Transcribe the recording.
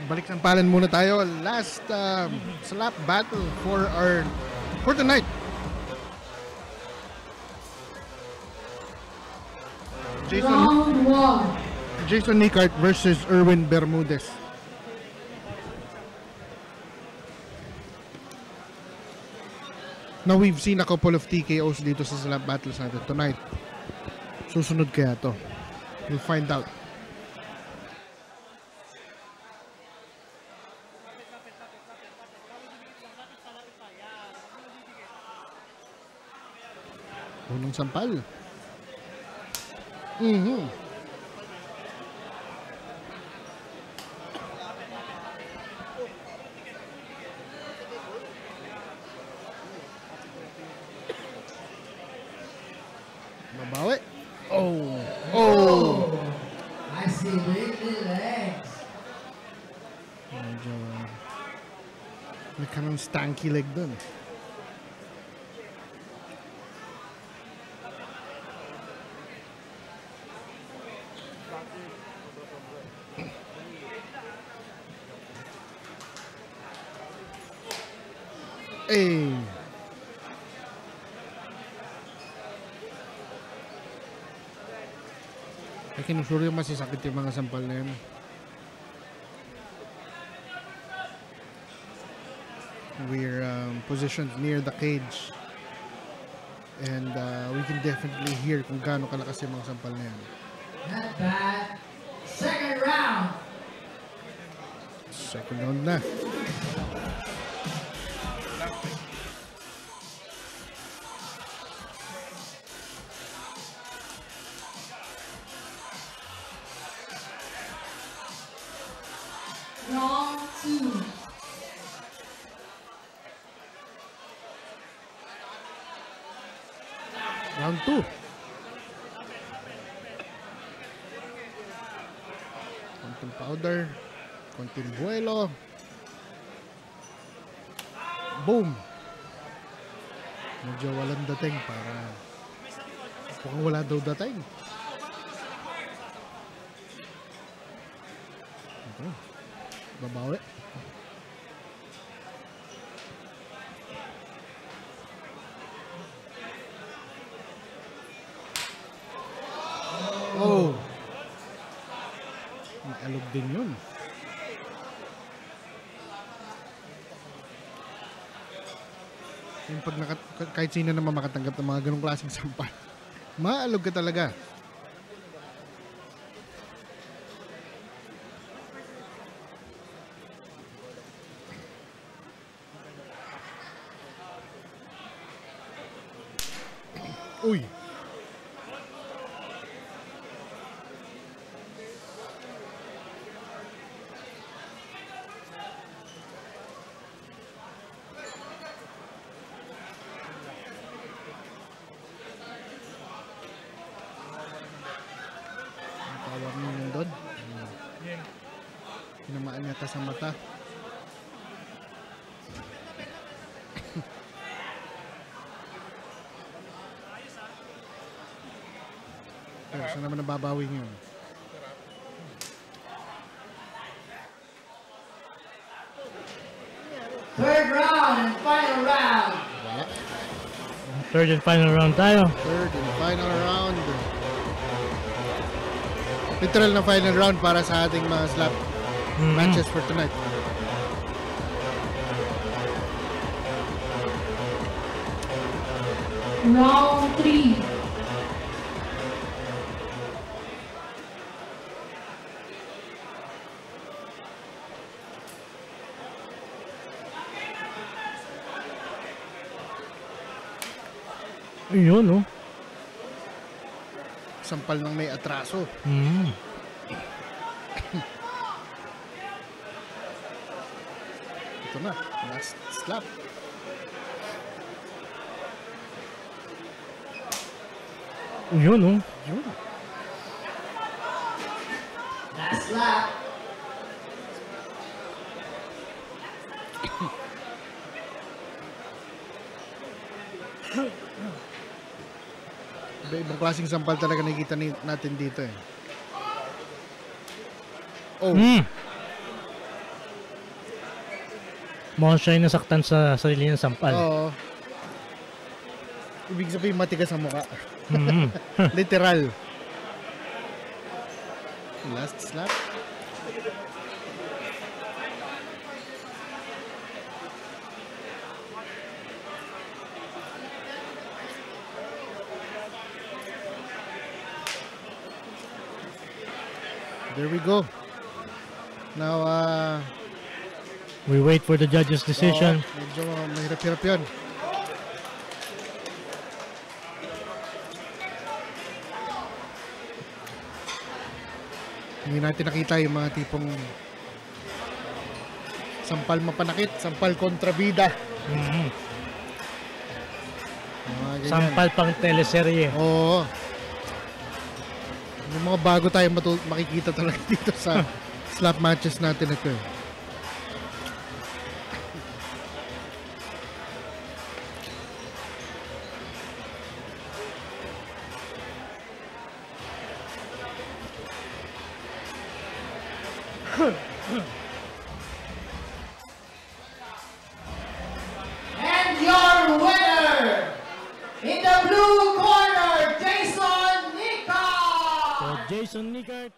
balik ng palan muna tayo. Last slap battle for tonight. Jason Nicart versus Erwin Bermudez. Now we've seen a couple of TKOs dito sa slap battles natin tonight. Susunod kaya to? We'll find out. Unang sampal. Mabawi. Oh. I see wiggly legs. Medyo may kanang stanky leg dun. Eh. Ay, kinusuri yung masisakit yung mga sampal na yun. We're positioned near the cage. And we can definitely hear kung gaano kalakas yung mga sampal na yan. Not bad. Second round. Second round na. Round 2. Round 2. Konting powder. Konting buwelo. Boom! Medyo walang dating para mukhang wala daw dating. Okay. Babawi. Oh! Naalog din yun. Yung pag kahit sino naman makatanggap ng mga ganong klaseng sampal, maalog ka talaga. Uy! Tawag mo yung dod. Pinamaan yata sa mata. Pero saan naman nababawi yun? Third round and final round. Wala. Third and final round tayo. Third and final round. Literal na final round para sa ating mga slap matches for tonight. Round 3. Yun, oh. Sampal ng may atraso. Ito na, last slap. Yun, oh. Yun. Last lap. Ibang klaseng sampal talaga nakikita natin dito eh. Oh. Mukhang siya yung nasaktan sa sarili ng sampal. Oo. Ibig sabihin matigas ang mukha. Mhm. Literal. Last slap. There we go. Now, We wait for the judge's decision. medyo mahirap-hirap yun. Hindi natin nakita yung mga tipong sampal mapanakit, sampal kontrabida. Mhm. Mga ganyan. Sampal pang teleserye. Oo. Yung mga bago tayo makikita talaga dito sa slap matches natin ito eh. And your winner, in the blue corner, Jason Nika. So, Jason Nickart